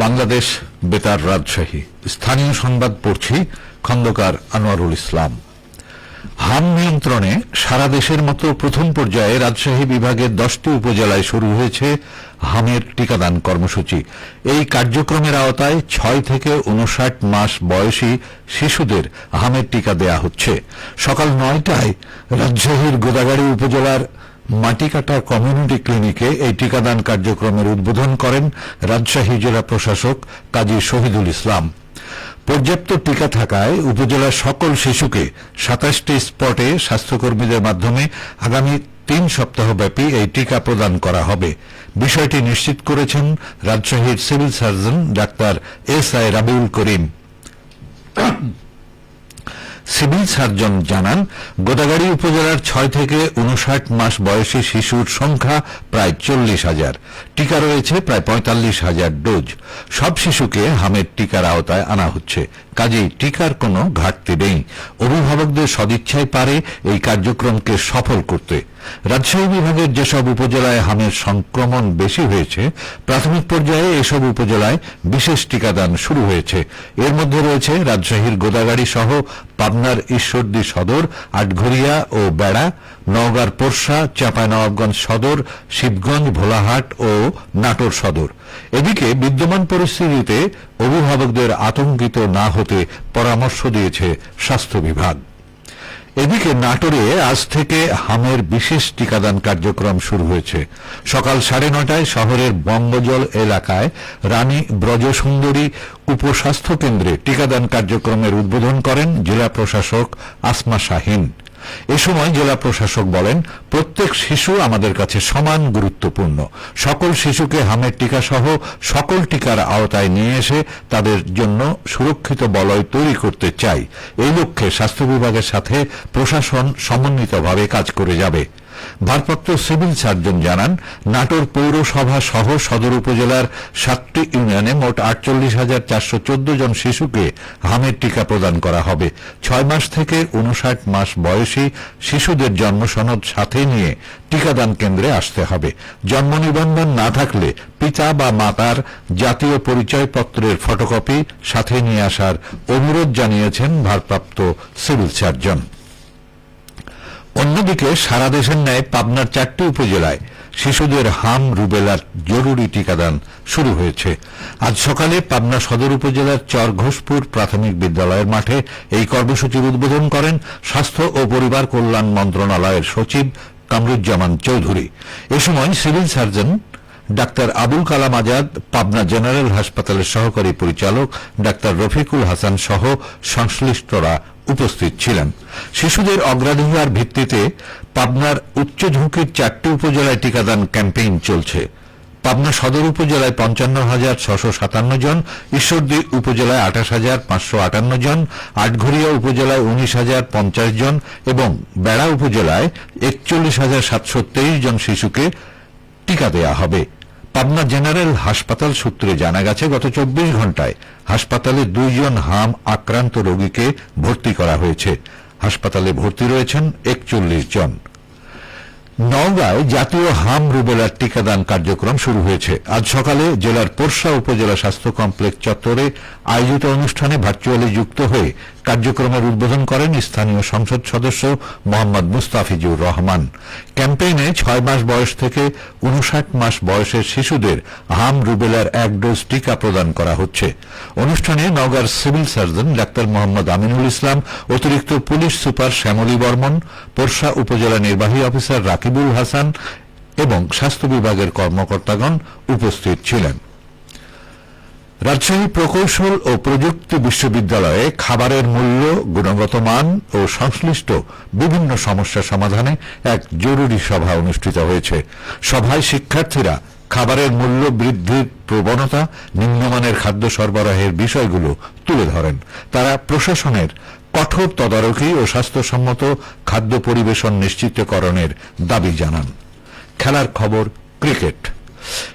বাংলাদেশ বেতার রাজশাহী স্থানীয় সংবাদ পড়ছি খন্দকার আনোয়ারুল ইসলাম। হাম নিয়ন্ত্রণে সারা দেশের মতো প্রথম পর্যায়ে রাজশাহী বিভাগের 10টি উপজেলায় শুরু হয়েছে হামের টিকাদান কর্মসূচি। এই কার্যক্রমের আওতায় 6 থেকে 59 মাস বয়সী শিশুদের হামের টিকা দেয়া হচ্ছে। সকাল 9টায় রাজশাহীর গোদাগাড়ী উপজেলার মাটিকাটা কমিউনিটি ক্লিনিকে এই টিকাদান কার্যক্রমের উদ্বোধন করেন রাজশাহী জেলা প্রশাসক কাজী শহীদুল ইসলাম। পর্যাপ্ত টিকা থাকায় উপজেলার সকল শিশুকে 27টি স্পটে স্বাস্থ্যকর্মীদের মাধ্যমে আগামী 3 সপ্তাহব্যাপী এই টিকা প্রদান করা হবে। বিষয়টি নিশ্চিত করেছেন রাজশাহীর civil surgeon doctor SI. Rabiul করিম। সিভিল সার্জন জানান, গোদাগাড়ী উপজেলার 6 থেকে 59 মাস বয়সী শিশুর সংখ্যা প্রায় 40,000। টিকা রয়েছে প্রায় 45,000 ডোজ। সব শিশুকে হামের টিকার আওতায় আনা হচ্ছে, কাজেই টিকার কোনো ঘাটতি নেই। অভিভাবকদের সদিচ্ছাই পারে এই কার্যক্রমকে সফল করতে। রাজশাহী বিভাগের যেসব উপজেলায় হামের সংক্রমণ বেশি হয়েছে, প্রাথমিক পর্যায়ে এসব উপজেলায় বিশেষ টিকাদান শুরু হয়েছে। এর মধ্যে রয়েছে রাজশাহীর গোদাগাড়ী সহ পাবনার ঈশ্বরদী সদর, আটঘরিয়া ও বেড়া, নওগাঁর পোরশা, চাঁপাইনবাবগঞ্জ সদর, শিবগঞ্জ, ভোলাহাট ও নাটোর সদর। এদিকে বিদ্যমান পরিস্থিতিতে অভিভাবকদের আতঙ্কিত না হতে পরামর্শ দিয়েছে স্বাস্থ্য বিভাগ। এদিকে নাটোরে আজ থেকে হামের বিশেষ টিকাদান কার্যক্রম শুরু হয়েছে। সকাল 9:30টায় শহরের বঙ্গজল এলাকায় রানী ব্রজসুন্দরী উপস্বাস্থ্য কেন্দ্রে টিকাদান কার্যক্রমের উদ্বোধন করেন জেলা প্রশাসক আসমা শাহীন। এ সময় জেলা প্রশাসক বলেন, প্রত্যেক শিশু আমাদের কাছে সমান গুরুত্বপূর্ণ। সকল শিশুকে হামের টিকা সহ সকল টিকার আওতায় নিয়ে এসে তাদের জন্য সুরক্ষিত বলয় তৈরি করতে চাই। এই লক্ষ্যে স্বাস্থ্য বিভাগের সাথে প্রশাসন সমন্বিতভাবে কাজ করে যাবে। ভারপ্রাপ্ত সিভিল সার্জন জানান, নাটোর পৌরসভা সহ সদর উপজেলার 7টি ইউনিয়নে মোট 48,414 জন শিশুকে হামের টিকা প্রদান করা হবে। 6 মাস থেকে 59 মাস বয়সী শিশুদের জন্মসনদ সাথে নিয়ে টিকাদান কেন্দ্রে আসতে হবে। জন্ম নিবন্ধন না থাকলে পিতা বা মাতার জাতীয় পরিচয়পত্রের ফটোকপি সাথে নিয়ে আসার অনুরোধ জানিয়েছেন ভারপ্রাপ্ত সিভিল সার্জন। অন্যদিকে সারা দেশের ন্যায় পাবনার 4টি উপজেলায় শিশুদের হাম রুবেলার জরুরি টিকাদান শুরু হয়েছে। আজ সকালে পাবনা সদর উপজেলার চরঘোষপুর প্রাথমিক বিদ্যালয়ের মাঠে এই কর্মসূচির উদ্বোধন করেন স্বাস্থ্য ও পরিবার কল্যাণ মন্ত্রণালয়ের সচিব কামরুজ্জামান চৌধুরী। এ সময় civil surgeon doctor Abul Kalam Azad, Pabna general হাসপাতালের সহকারী পরিচালক ডাক্তার রফিকুল হাসান সহ সংশ্লিষ্টরা উপস্থিত ছিলেন। শিশুদের অগ্রাধিকার ভিত্তিতে পাবনার উচ্চ ঝুঁকির 4টি উপজেলায় টিকাদান ক্যাম্পেইন চলছে। পাবনা সদর উপজেলায় 55,657 জন, ঈশ্বরদী উপজেলায় 28,558 জন, আটঘরিয়া উপজেলায় 19,050 জন এবং বেড়া উপজেলায় 41,723 জন শিশুকে টিকা দেয়া হবে। পাবনা জেনারেল হাসপাতাল সূত্রে জানা গেছে, গত 24 ঘণ্টায় হাসপাতালে 2 জন হাম আক্রান্ত রোগীকে ভর্তি করা হয়েছে। হাসপাতালে ভর্তি রয়েছেন 41 জন। নওগাঁয় জাতীয় হাম রুবেলার টিকাদান কার্যক্রম শুরু হয়েছে। আজ সকালে জেলার পোরশা উপজেলা স্বাস্থ্য কমপ্লেক্স চত্বরে আয়োজিত অনুষ্ঠানে ভার্চুয়ালি যুক্ত হয়ে কার্যক্রমের উদ্বোধন করেন স্থানীয় সংসদ সদস্য মোহাম্মদ মুস্তাফিজুর রহমান। ক্যাম্পেইনে 6 মাস বয়স থেকে 59 মাস বয়সের শিশুদের হাম রুবেলার 1 ডোজ টিকা প্রদান করা হচ্ছে। অনুষ্ঠানে নওগাঁর civil surgeon doctor Mohammad Aminul Islam, অতিরিক্ত পুলিশ সুপার শ্যামলী বর্মন, পোরশা উপজেলা নির্বাহী অফিসার রাকিবুল হাসান এবং স্বাস্থ্য বিভাগের কর্মকর্তাগণ উপস্থিত ছিলেন। রাজশাহী প্রকৌশল ও প্রযুক্তি বিশ্ববিদ্যালয়ে খাবারের মূল্য, গুণগত মান ও সংশ্লিষ্ট বিভিন্ন সমস্যা সমাধানে এক জরুরি সভা অনুষ্ঠিত হয়েছে। সভায় শিক্ষার্থীরা খাবারের মূল্য বৃদ্ধির প্রবণতা, নিম্নমানের খাদ্য সরবরাহের বিষয়গুলো তুলে ধরেন। তারা প্রশাসনের কঠোর তদারকি ও স্বাস্থ্যসম্মত খাদ্য পরিবেশন নিশ্চিতকরণের দাবি জানান। খেলার খবর, ক্রিকেট।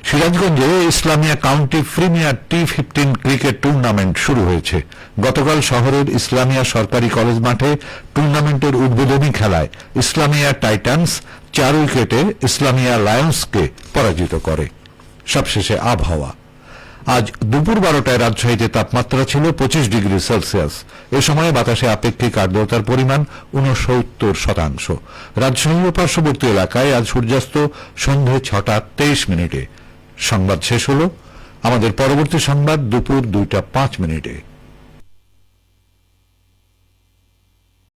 সিরাজগঞ্জে Islamia county premier T15 cricket tournament শুরু হয়েছে। গতকাল শহরের ইসলামিয়া সরকারি কলেজ মাঠে টুর্নামেন্টের উদ্বোধনী খেলায় ইসলামিয়া টাইটান্স 4 উইকেটে ইসলামিয়া লায়ন্সকে পরাজিত করে। সবশেষে আবহাওয়া। আজ দুপুর 12টায় রাজশাহীতে তাপমাত্রা ছিল 25 ডিগ্রি সেলসিয়াস। এ সময় বাতাসে আপেক্ষিক আর্দ্রতার পরিমাণ 69%। রাজশাহী ও পার্শ্ববর্তী এলাকায় আজ সূর্যাস্ত সন্ধে 6টা 23 মিনিটে। সংবাদ শেষ হল। আমাদের পরবর্তী সংবাদ দুপুর 2টা 5 মিনিটে।